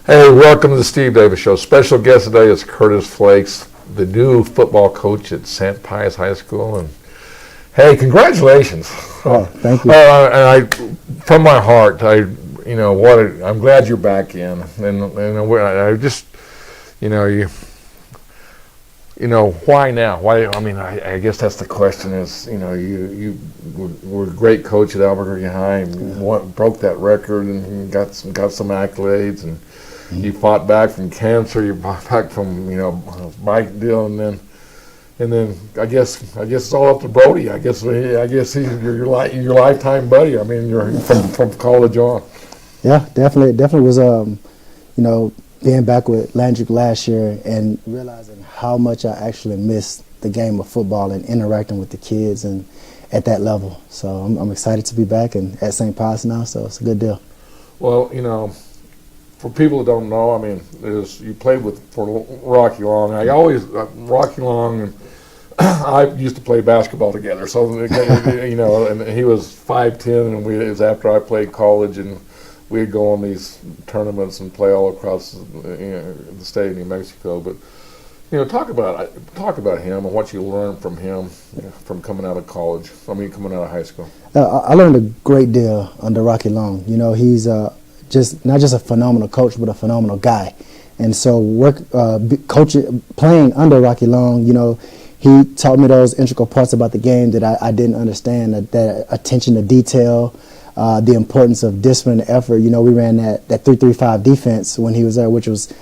Hey, welcome to the Steve Davis Show. Special guest today is Curtis Flakes, the new football coach at St. Pius High School. And hey, congratulations! Oh, thank you. And from my heart, I'm glad you're back in. And I just, why now? Why? I mean, I guess that's the question. Is you were a great coach at Albuquerque High, and broke that record, and got some accolades, and you fought back from cancer. You fought back from bike deal, and then I guess it's all up to Brody. I guess he's your lifetime buddy. I mean, you're from college on. Yeah, definitely was being back with Landrick last year and realizing how much I actually missed the game of football and interacting with the kids and at that level. So I'm excited to be back and at St. Pius now. So it's a good deal. Well, for people who don't know, I mean, you played for Rocky Long. Rocky Long and I used to play basketball together. So and he was 5'10", and it was after I played college, and we'd go on these tournaments and play all across the state of New Mexico. But talk about him and what you learned from him from coming out of college. Coming out of high school. I learned a great deal under Rocky Long. He's not just a phenomenal coach, but a phenomenal guy. And so playing under Rocky Long, he taught me those integral parts about the game that I didn't understand, that attention to detail, the importance of discipline and effort. We ran that 3-3-5 defense when he was there, which was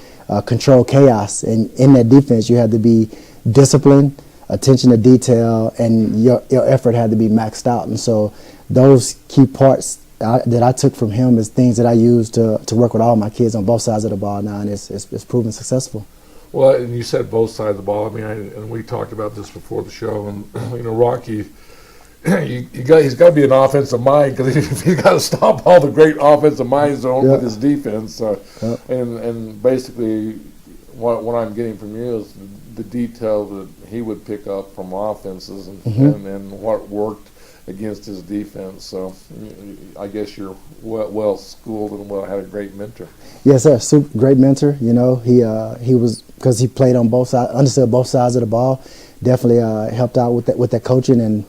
control chaos. And in that defense, you had to be disciplined, attention to detail, and your effort had to be maxed out. And so those key parts that I took from him is things that I use to work with all my kids on both sides of the ball now, and it's proven successful. Well, and you said both sides of the ball. I mean, and we talked about this before the show, and Rocky, he's got to be an offensive mind, because he's got to stop all the great offensive minds with his defense. And basically, what I'm getting from you is the detail that he would pick up from offenses and what worked against his defense. So I guess you're well schooled and had a great mentor. Yes, sir. Super great mentor. He was, because he played on both sides, understood both sides of the ball. Definitely helped out with that coaching. And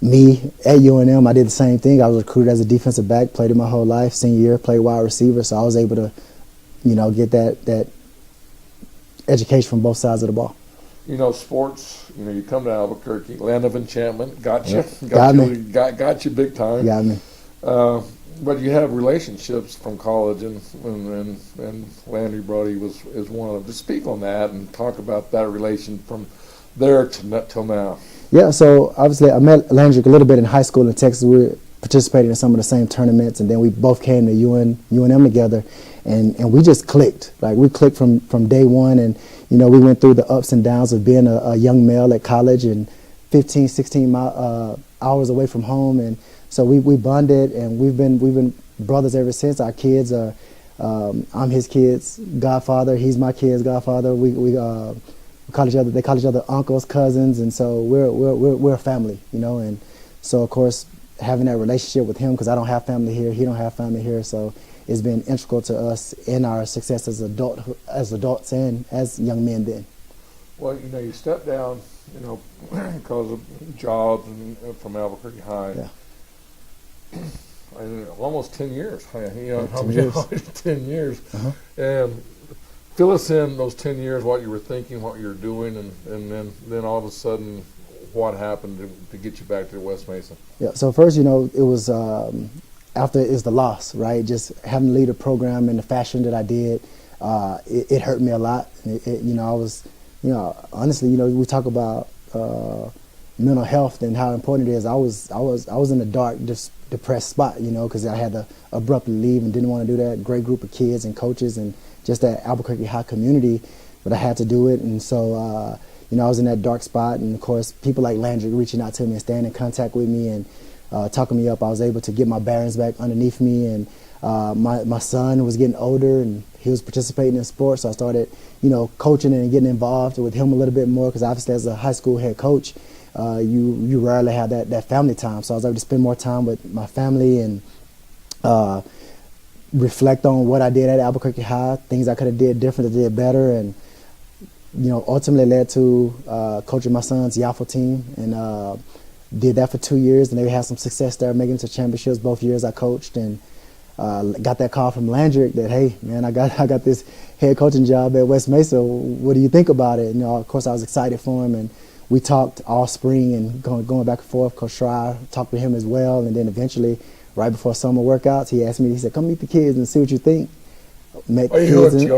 me at UNM, I did the same thing. I was recruited as a defensive back, played it my whole life. Senior year, played wide receiver, so I was able to, get that education from both sides of the ball. Sports, you come to Albuquerque, land of enchantment, got you big time. Got me. But you have relationships from college, and Landry Brody is one of them. Just speak on that and talk about that relation from there till now. Yeah, so obviously I met Landry a little bit in high school in Texas. We were participating in some of the same tournaments, and then we both came to UNM together, and we just clicked. Like, we clicked from day one, and we went through the ups and downs of being a young male at college and 15, 16 hours away from home, and so we bonded, and we've been brothers ever since. Our kids are, I'm his kid's godfather, he's my kid's godfather. We call each other, they call each other uncles, cousins, and so we're a family, and so of course having that relationship with him, because I don't have family here, he don't have family here, so it's been integral to us in our success as adults and as young men then. Well, you stepped down, because of jobs and from Albuquerque High. Yeah. Almost 10 years. 10 years. Uh-huh. And fill us in those 10 years, what you were thinking, what you were doing, and then all of a sudden, what happened to get you back to West Mesa? Yeah. So first, it was after is the loss, right? Just having to lead a program in the fashion that I did, it hurt me a lot. I was, honestly, we talk about mental health and how important it is. I was in a dark, depressed spot, because I had to abruptly leave and didn't want to do that. Great group of kids and coaches and just that Albuquerque High community, but I had to do it. And so, I was in that dark spot, and of course, people like Landry reaching out to me and staying in contact with me and talking me up. I was able to get my bearings back underneath me, and my son was getting older, and he was participating in sports. So I started, coaching and getting involved with him a little bit more, because obviously as a high school head coach, you rarely have that family time. So I was able to spend more time with my family, and reflect on what I did at Albuquerque High, things I could have did different, that did better, and ultimately led to coaching my son's Yaffle team, and did that for 2 years, and they had some success there, making it to championships both years I coached, and got that call from Landrick that, hey, man, I got this head coaching job at West Mesa. What do you think about it? Of course, I was excited for him, and we talked all spring and going back and forth. Coach Schreier talked with him as well, and then eventually, right before summer workouts, he asked me, he said, come meet the kids and see what you think. Met the kids, and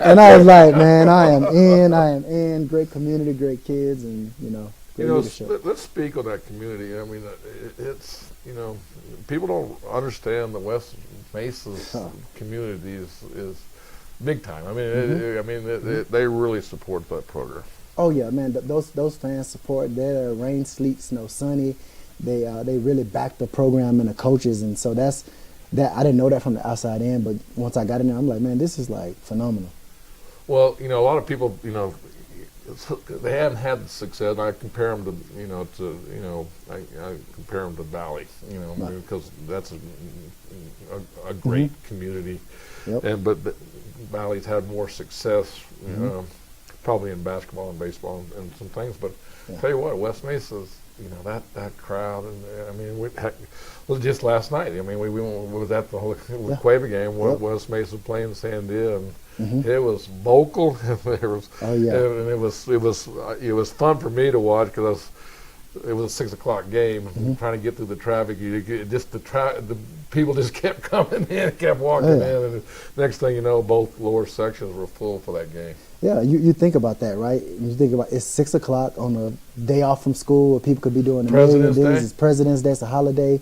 and I was like, man, I am in. Great community, great kids, and great leadership. Let's speak on that community. I mean, it's people don't understand the West Mesa's community is big time. I mean, they really support that program. Oh yeah, man, those fans support. They're rain, sleet, snow, sunny. They really back the program and the coaches, and so that I didn't know that from the outside in, but once I got in there, I'm like, man, this is like phenomenal. Well, a lot of people, they haven't had the success. I compare them to, I compare them to Valley, because that's a great community, but Valley's had more success, probably in basketball and baseball and some things. But tell you what, West Mesa's, that crowd, and I mean, just last night. I mean, we was at the Cueva game. West Mesa playing Sandia, and it was vocal. And and it was fun for me to watch because it was a 6:00 game. And trying to get through the traffic, the people just kept coming in, kept walking in, and next thing you know, both lower sections were full for that game. Yeah, you think about that, right? You think about it's 6:00 on a day off from school where people could be doing a million things. It's President's Day, it's a holiday,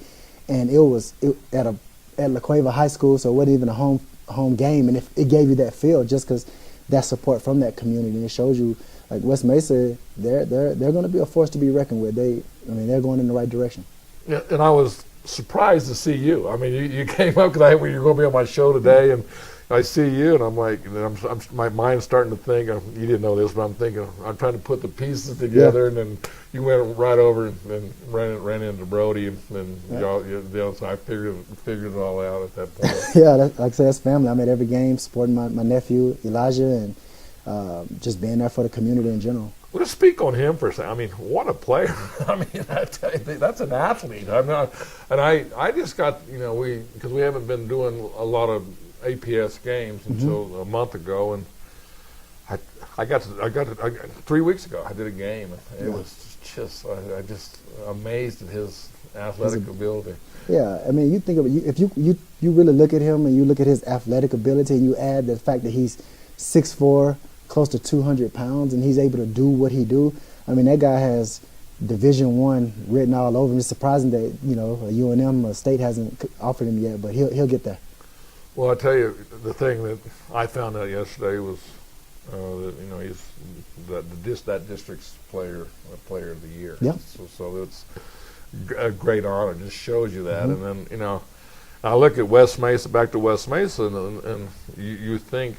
and it was at La Cueva High School, so it wasn't even a home game, and it gave you that feel just because that support from that community, and it shows you like West Mesa, they're going to be a force to be reckoned with. They're going in the right direction. Yeah, and I was surprised to see you. I mean, you came up because you were going to be on my show today, and I see you, and I'm like, my mind's starting to think. You didn't know this, but I'm thinking, I'm trying to put the pieces together, and then you went right over and ran into Brody, and so I figured it all out at that point. Yeah, like I said, that's family. I'm at every game supporting my nephew Elijah, and just being there for the community in general. Well, let's speak on him for a second. I mean, what a player! I mean, I tell you, that's an athlete. I just got because we haven't been doing a lot of APS games until a month ago, and I got 3 weeks ago. I did a game, and it was just I just amazed at his athletic ability. Yeah, I mean, you think of it, if you really look at him and you look at his athletic ability, and you add the fact that he's 6'4", close to 200 pounds, and he's able to do what he do. I mean, that guy has Division I written all over him. It's surprising that a UNM, a state hasn't offered him yet, but he'll get there. Well, I tell you, the thing that I found out yesterday was that he's that district's player of the year. Yeah. So it's a great honor. It just shows you that. And then I look at West Mesa, back to West Mesa, and you think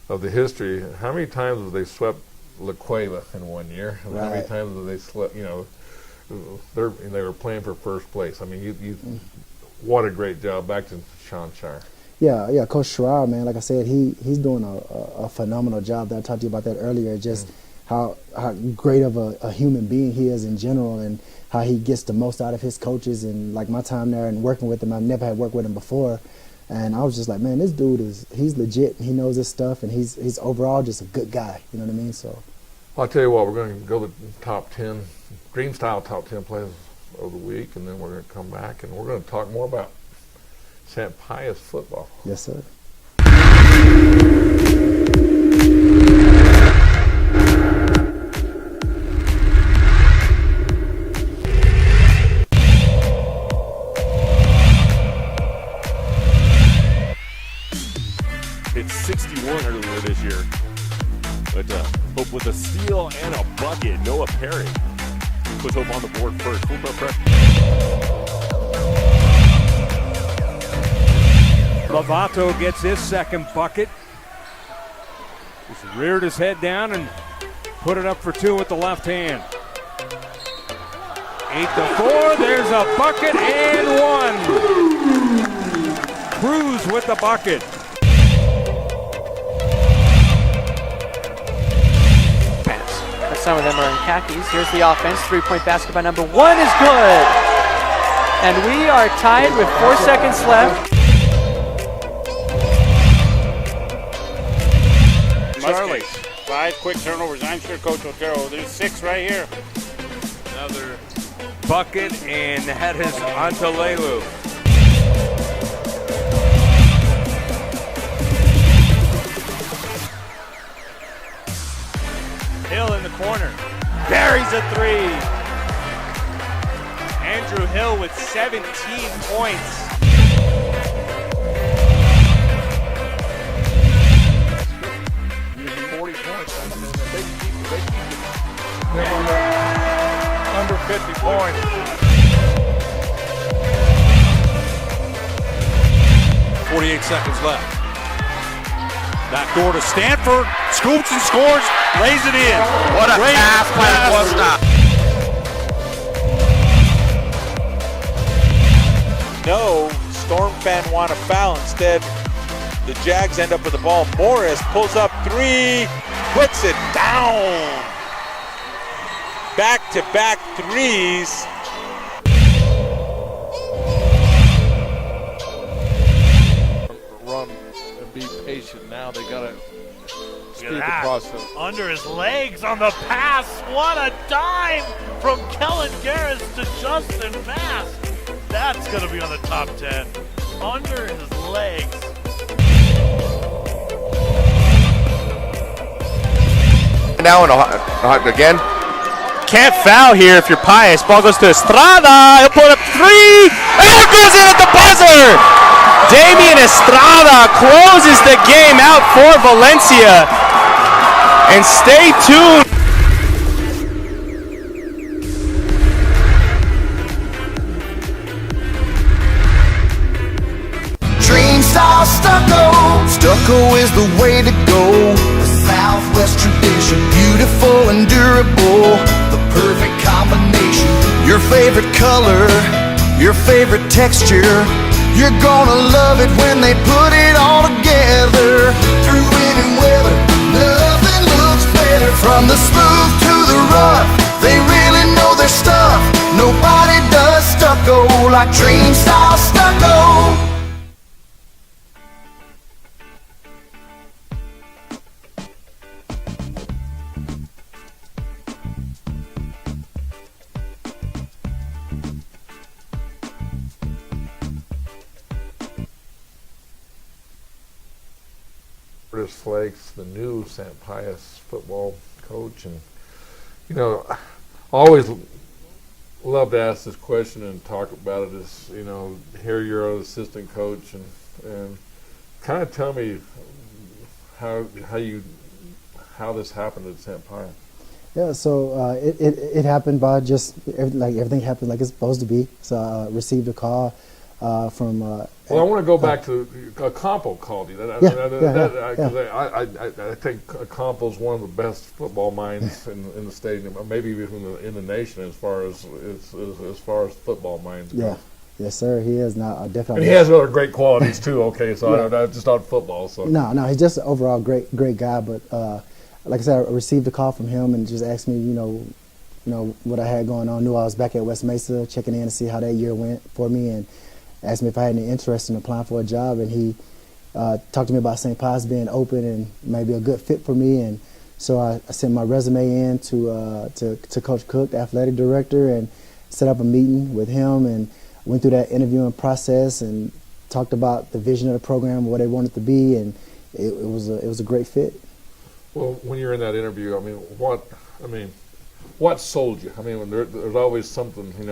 of the history. How many times have they swept La Cueva in 1 year? And how many times have they swept? They were playing for first place. I mean, what a great job. Back to Sean Shire. Yeah, Coach Schreier, man, like I said, he's doing a phenomenal job. I talked to you about that earlier, just how great of a human being he is in general, and how he gets the most out of his coaches. And like my time there and working with him, I've never had worked with him before, and I was just like, man, this dude he's legit, and he knows his stuff, and he's overall just a good guy, you know what I mean? So I'll tell you what, we're going to go to the top 10, Dream Style top 10 players of the week, and then we're going to come back, and we're going to talk more about St. Pius football. Yes, sir. It's 61 earlier this year. But Hope with a steal and a bucket. Noah Perry puts Hope on the board first. Full court press. Lovato gets his second bucket. Just reared his head down and put it up for two with the left hand. 8-4. There's a bucket and one. Cruz with the bucket. But some of them are in khakis. Here's the offense. 3-point basket by number 1 is good. And we are tied with 4 seconds left. Charlie. 5 quick turnovers. I'm sure Coach Otero. There's 6 right here. Another bucket, and that is Antalelu. Hill in the corner. Buries a 3. Andrew Hill with 17 points. Under 50 points. Seconds left. Back door to Stanford. Scoops and scores. Lays it in. What a pass by Costa. No, Storm fan want a foul. Instead, the Jags end up with the ball. Morris pulls up 3, puts it down. Back-to-back threes. Run and be patient. Now they gotta speed the process. Under his legs on the pass. What a dime from Kellen Garris to Justin Mass. That's going to be on the top 10. Under his legs. Now again. Can't foul here if you're Pius. Ball goes to Estrada. He'll put up 3. And it goes in at the buzzer. Damian Estrada closes the game out for Valencia. And stay tuned. Dream style stucco. Stucco is the way to go. The Southwest tradition, beautiful and durable. The perfect combination. Your favorite color, your favorite texture. You're gonna love it when they put it all together. Through any weather, nothing looks better. From the smooth to the rough, they really know their stuff. Nobody does stucco like Dream style stucco. Curtis Flakes, the new St. Pius football coach, and you know, I always love to ask this question and talk about it. As you know, here you're an assistant coach, and kind of tell me how this happened at St. Pius. Yeah, so it happened by just everything happened like it's supposed to be. So I received a call from. Well, I want to go back to Campo called you. I think Campo's one of the best football minds in the state, maybe even in the nation as far as football minds go. Yeah, yes, sir. He is not definitely. And he has other great qualities too. Okay, so yeah. Not just on football. So no, he's just an overall great guy. But like I said, I received a call from him and just asked me, you know what I had going on. Knew I was back at West Mesa, checking in to see how that year went for me, and asked me if I had any interest in applying for a job. And he talked to me about St. Pius being open and maybe a good fit for me. And so I sent my resume in to Coach Cook, the athletic director, and set up a meeting with him and went through that interviewing process and talked about the vision of the program, what they wanted it to be, and it was a great fit. Well, when you're in that interview, what sold you? I mean, there's always something, I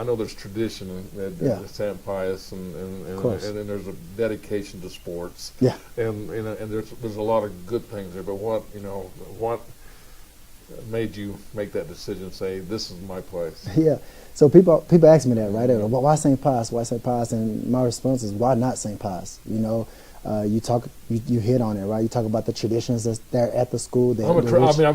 know there's tradition at St. Pius, and then there's a dedication to sports. Yeah. And there's a lot of good things there. But what made you make that decision? Say, this is my place. Yeah. So people ask me that, right? Why St. Pius? Why St. Pius? And my response is, why not St. Pius? You hit on it, right? You talk about the traditions that's there at the school. I'm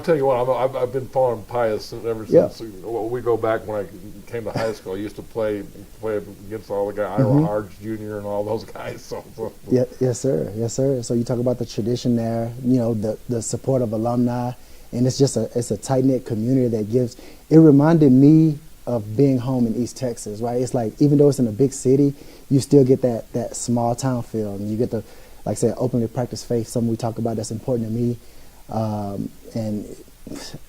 telling you what, I've been following Pius ever since. We go back when I came to high school. I used to play against all the guys, Ira Harge Jr. and all those guys. So. Yeah, yes, sir. So you talk about the tradition there. You know, the support of alumni, and it's a tight knit community that gives. It reminded me of being home in East Texas, right? It's like even though it's in a big city, you still get that small town feel, and you get the, like I said, openly practice faith, something we talk about that's important to me, and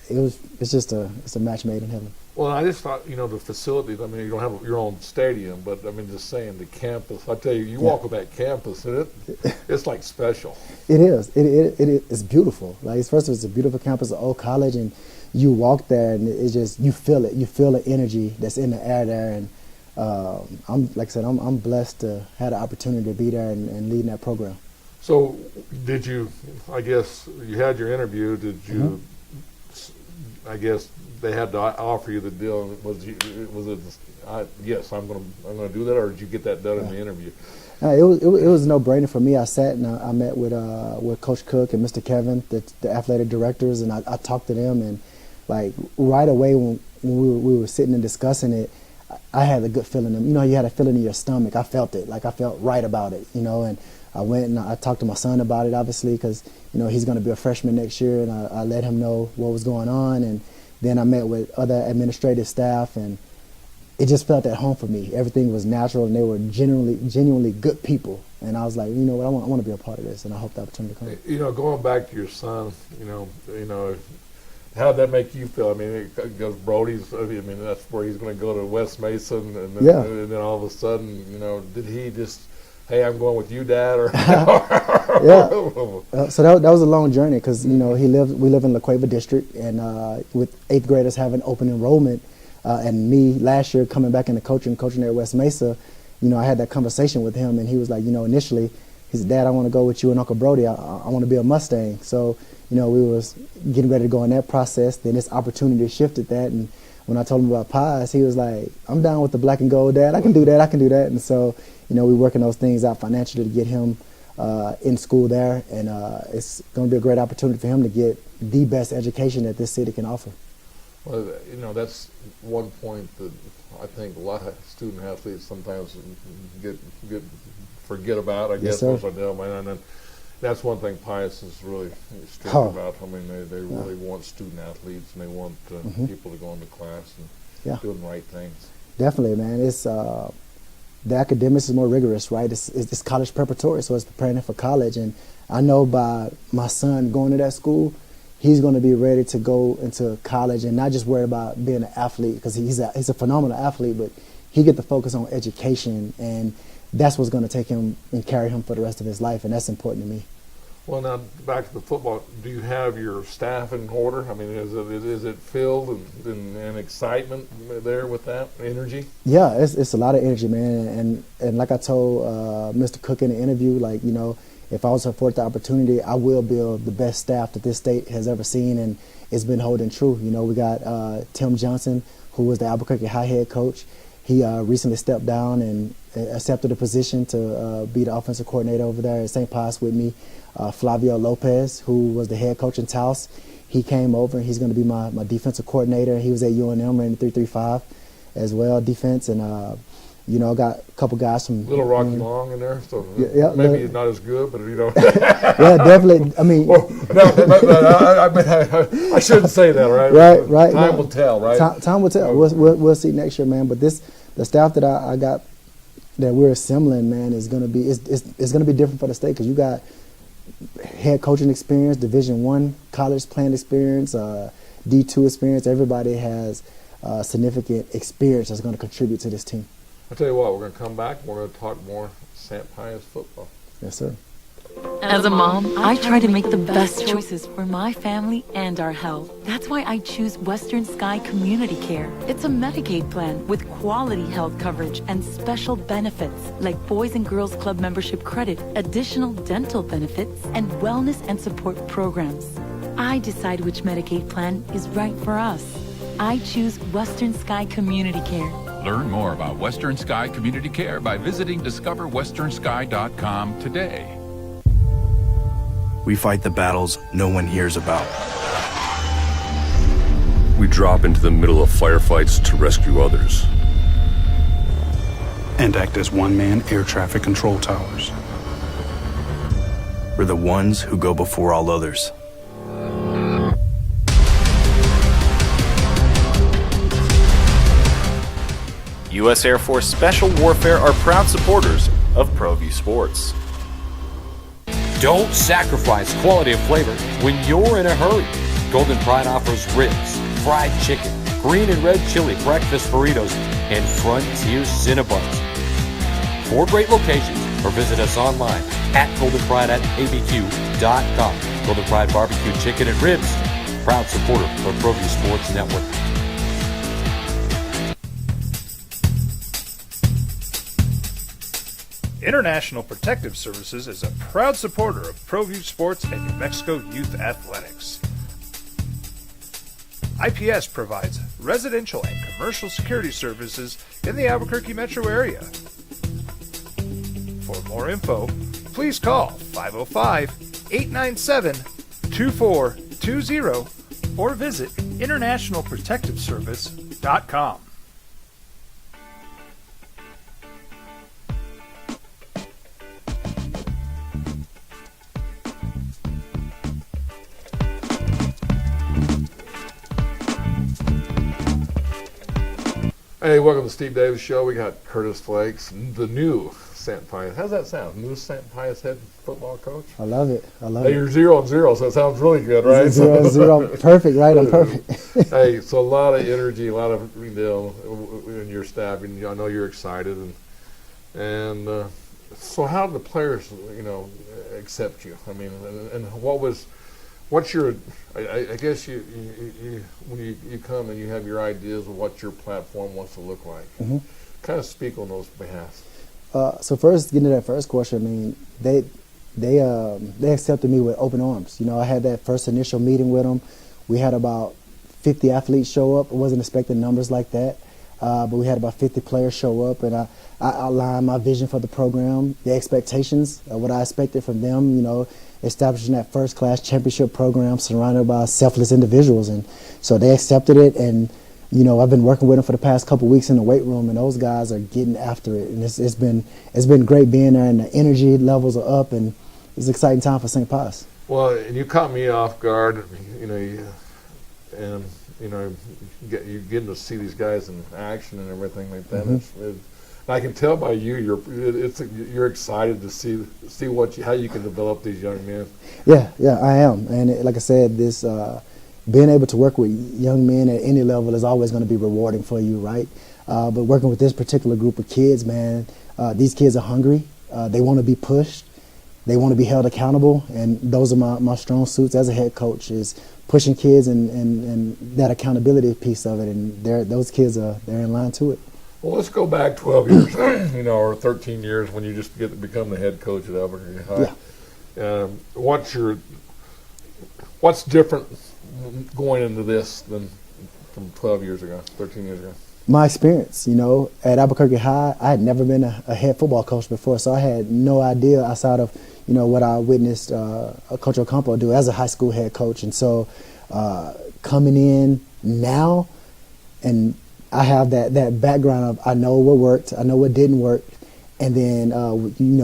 it's a match made in heaven. Well, I just thought, the facilities, I mean, you don't have your own stadium, but I mean, just saying the campus, I tell you, you walk with that campus, and it's like special. It is. It's beautiful. Like, first of all, it's a beautiful campus, an old college, and you walk there, and it's just, you feel it. You feel the energy that's in the air there, and I'm blessed to have the opportunity to be there and lead that program. So, did you? I guess you had your interview. Did you? I guess they had to offer you the deal. Was it? Yes, I'm gonna do that, or did you get that done in the interview? It was a no-brainer for me. I sat and I met with Coach Cook and Mr. Kevin, the athletic directors, and I talked to them, and like right away when we were sitting and discussing it, I had a good feeling. You had a feeling in your stomach. I felt it. Like I felt right about it. And I went and I talked to my son about it, obviously, because he's going to be a freshman next year, and I let him know what was going on, and then I met with other administrative staff, and it just felt at home for me. Everything was natural, and they were genuinely good people, and I was like, I want to be a part of this, and I hope the opportunity comes. Going back to your son, how did that make you feel? I mean, because Brody's, that's where he's going to go to West Mason, and then all of a sudden, did he just, hey, I'm going with you, Dad, or So that was a long journey, because we live in La Cueva District, and with 8th graders having open enrollment, and me last year coming back into coaching there at West Mesa, I had that conversation with him, and he was like, initially, he said, Dad, I want to go with you and Uncle Brody. I want to be a Mustang. So, we was getting ready to go in that process. Then this opportunity shifted that, and when I told him about Pies, he was like, I'm down with the black and gold, Dad. I can do that. And so, we're working those things out financially to get him in school there, and it's going to be a great opportunity for him to get the best education that this city can offer. Well, that's one point that I think a lot of student athletes sometimes forget about. I guess most of them, and that's one thing Pius is really strict about. I mean, they really want student athletes, and they want people to go into class and doing the right things. Definitely, man. It's the academics is more rigorous, right? It's college preparatory, so it's preparing for college. And I know by my son going to that school, he's going to be ready to go into college and not just worry about being an athlete, because he's a phenomenal athlete, but he get to focus on education, and that's what's going to take him and carry him for the rest of his life, and that's important to me. Well, now back to the football. Do you have your staff in order? I mean, is it filled and excitement there with that energy? Yeah, it's a lot of energy, man. And like I told Mr. Cook in the interview, like, if I was afforded the opportunity, I will build the best staff that this state has ever seen, and it's been holding true. We got Tim Johnson, who was the Albuquerque High head coach. He recently stepped down and accepted a position to be the offensive coordinator over there at St. Pius with me. Flavio Lopez, who was the head coach in Taos, he came over, and he's going to be my defensive coordinator. He was at UNM, ran the 3-3-5 as well, defense, and I got a couple guys from Little Rocky Long in there, so maybe he's not as good, but yeah, definitely. I mean, I shouldn't say that, right? Right. Time will tell, right? Time will tell. We'll see next year, man. But the staff that I got that we're assembling, man, is going to be it's going to be different for the state, because you got head coaching experience, Division I college playing experience, D2 experience. Everybody has significant experience that's going to contribute to this team. I'll tell you what, we're going to come back and we're going to talk more St. Pius football. Yes, sir. As a mom, I try to make the best choices for my family and our health. That's why I choose Western Sky Community Care. It's a Medicaid plan with quality health coverage and special benefits like Boys and Girls Club membership credit, additional dental benefits, and wellness and support programs. I decide which Medicaid plan is right for us. I choose Western Sky Community Care. Learn more about Western Sky Community Care by visiting discoverwesternsky.com today. We fight the battles no one hears about. We drop into the middle of firefights to rescue others. And act as one-man air traffic control towers. We're the ones who go before all others. U.S. Air Force Special Warfare are proud supporters of ProView Sports. Don't sacrifice quality of flavor when you're in a hurry. Golden Pride offers ribs, fried chicken, green and red chili breakfast burritos, and Frontier Cinnabons. 4 great locations, or visit us online at goldenpride@abq.com. Golden Pride Barbecue Chicken and Ribs, proud supporter of ProView Sports Network. International Protective Services is a proud supporter of ProView Sports and New Mexico Youth Athletics. IPS provides residential and commercial security services in the Albuquerque metro area. For more info, please call 505-897-2420 or visit internationalprotectiveservice.com. Hey, welcome to Steve Davis Show. We got Curtis Flakes, the new St. Pius. How's that sound? New St. Pius head football coach? I love it. I love hey, it. You're 0-0, so it sounds really good, right? 0-0. Perfect, right? I'm perfect. Hey, so a lot of energy, a lot of in your staff, and I know you're excited, and so how did the players, accept you? I mean, and what's your? I guess you when you come and you have your ideas of what your platform wants to look like. Mm-hmm. Kind of speak on those behalfs. So first, getting to that first question, I mean, they accepted me with open arms. I had that first initial meeting with them. We had about 50 athletes show up. I wasn't expecting numbers like that, but we had about 50 players show up, and I outlined my vision for the program, the expectations, what I expected from them. Establishing that first-class championship program surrounded by selfless individuals, and so they accepted it. And I've been working with them for the past couple weeks in the weight room, and those guys are getting after it. And it's been great being there, and the energy levels are up, and it's an exciting time for St. Pius. Well, and you caught me off guard, you're getting to see these guys in action and everything like that. Mm-hmm. I can tell by you, you're excited to see how you can develop these young men. Yeah, I am, and like I said, this being able to work with young men at any level is always going to be rewarding for you, right? But working with this particular group of kids, man, these kids are hungry. They want to be pushed. They want to be held accountable, and those are my strong suits as a head coach, is pushing kids and that accountability piece of it. And those kids they're in line to it. Well, let's go back 12 years, or 13 years when you just get to become the head coach at Albuquerque High. Yeah. What's different going into this than from 12 years ago, 13 years ago? My experience, at Albuquerque High, I had never been a head football coach before, so I had no idea outside of, what I witnessed Coach Ocampo do as a high school head coach. And so coming in now, and I have that background of I know what worked, I know what didn't work, and then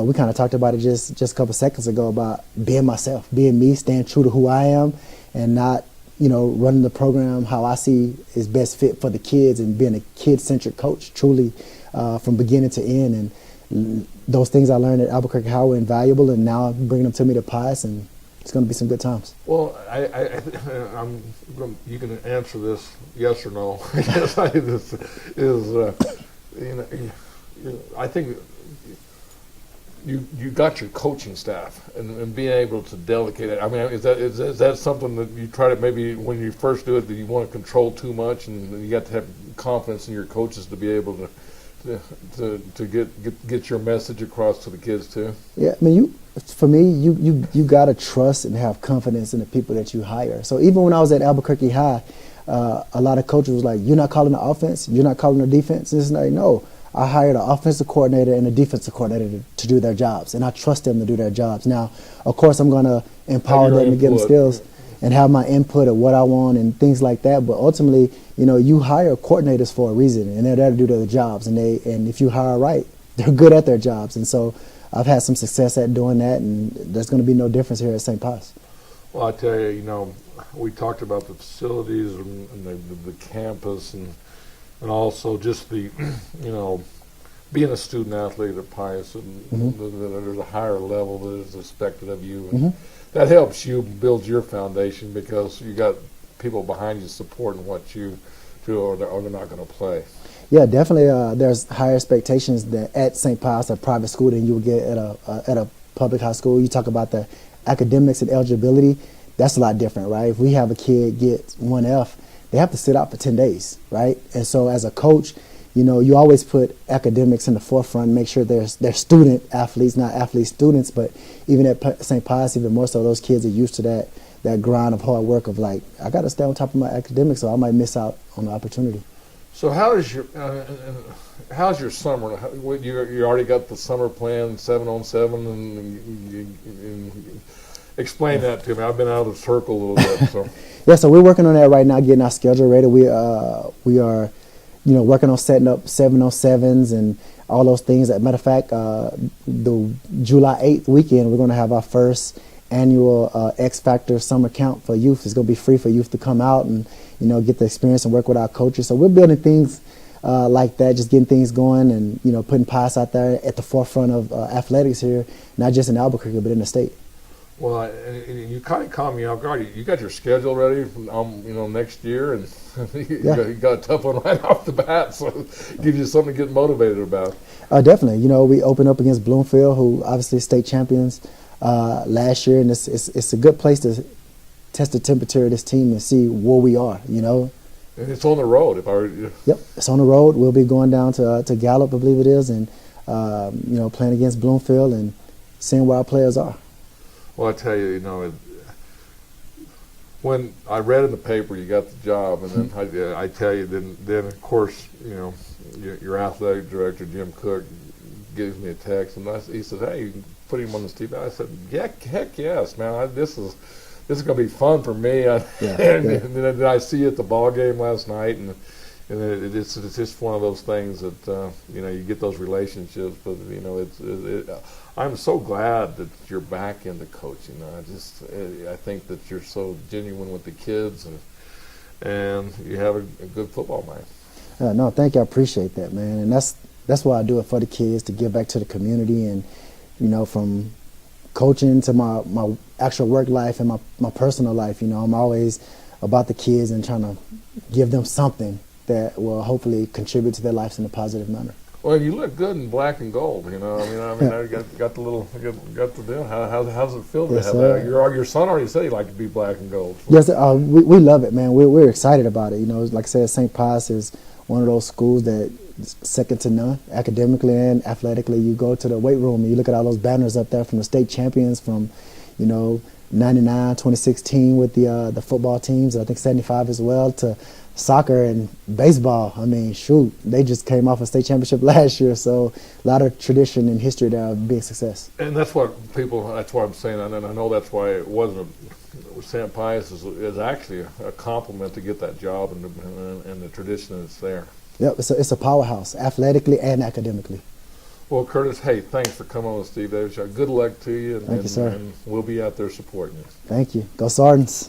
we kind of talked about it just a couple seconds ago about being myself, being me, staying true to who I am, and not running the program how I see is best fit for the kids, and being a kid-centric coach truly from beginning to end. And those things I learned at Albuquerque High were invaluable, and now I'm bringing them to me to Pius, and it's going to be some good times. Well, you can answer this yes or no. Yes, I think you got your coaching staff and being able to delegate it. I mean, is that something that you try to, maybe when you first do it, that you want to control too much, and you got to have confidence in your coaches to be able to get your message across to the kids too? Yeah, I mean, for me, you got to trust and have confidence in the people that you hire. So even when I was at Albuquerque High, a lot of coaches was like, "You're not calling the offense, you're not calling the defense." And it's like, no, I hired an offensive coordinator and a defensive coordinator to do their jobs, and I trust them to do their jobs. Now, of course, I'm going to empower them to give them skills and have my input of what I want and things like that. But ultimately, you hire coordinators for a reason, and they're there to do their jobs. And if you hire right, they're good at their jobs. And so I've had some success at doing that, and there's going to be no difference here at St. Pius. Well, I tell you, we talked about the facilities and the campus and also just the, being a student athlete at Pius, and there's a higher level that is expected of you. And that helps you build your foundation because you got people behind you supporting what you do, or they're not going to play. Yeah, definitely. There's higher expectations that at St. Pius, a private school, than you would get at a public high school. You talk about the academics and eligibility. That's a lot different, right? If we have a kid get 1F, they have to sit out for 10 days, right? And so as a coach, you always put academics in the forefront, make sure they're student athletes, not athlete students. But even at St. Pius, even more so, those kids are used to that grind of hard work of like, I got to stay on top of my academics, or I might miss out on the opportunity. So how's your summer? You already got the summer plan, 7-on-7, and explain that to me. I've been out of the circle a little bit. So yeah, so we're working on that right now, getting our schedule ready. We are working on setting up 7-on-7s and all those things. As a matter of fact, the July 8th weekend, we're going to have our first annual X Factor summer camp for youth. It's going to be free for youth to come out and get the experience and work with our coaches. So we're building things like that, just getting things going and putting Pius out there at the forefront of athletics here, not just in Albuquerque but in the state. Well, and you kind of caught me off guard. You got your schedule ready, next year, and you got a tough one right off the bat. So it gives you something to get motivated about. Definitely. We opened up against Bloomfield, who obviously state champions last year, and it's a good place to test the temperature of this team and see where we are. And it's on the road. Yep, it's on the road. We'll be going down to Gallup, I believe it is, and playing against Bloomfield and seeing where our players are. Well, I tell you, when I read in the paper you got the job, and then I tell you, then of course, your athletic director, Jim Cook, gives me a text, and he says, "Hey, you can put him on this team." I said, heck yes, man. This is going to be fun for me. And then I see you at the ball game last night, and it's just one of those things that you get those relationships. But I'm so glad that you're back into coaching. I think that you're so genuine with the kids, and you have a good football mind. No, thank you. I appreciate that, man. And that's why I do it, for the kids, to give back to the community. And from coaching to my actual work life and my personal life, I'm always about the kids and trying to give them something that will hopefully contribute to their lives in a positive manner. Well, you look good in black and gold. I got the deal. How's it feel to have that? Your son already said he liked to be black and gold. Yes, we love it, man. We're excited about it. Like I said, St. Pius is one of those schools that is second to none, academically and athletically. You go to the weight room and you look at all those banners up there from the state champions from, 99, 2016 with the football teams, I think 75 as well, to soccer and baseball. I mean, shoot, they just came off a state championship last year, so a lot of tradition and history there of being success. And that's what I'm saying, and I know that's why it wasn't. St. Pius is actually a compliment to get that job and the tradition that's there. Yep, it's a powerhouse, athletically and academically. Well, Curtis, hey, thanks for coming on with Steve Davis. Good luck to you. Thank you, sir. And we'll be out there supporting you. Thank you. Go Sardins.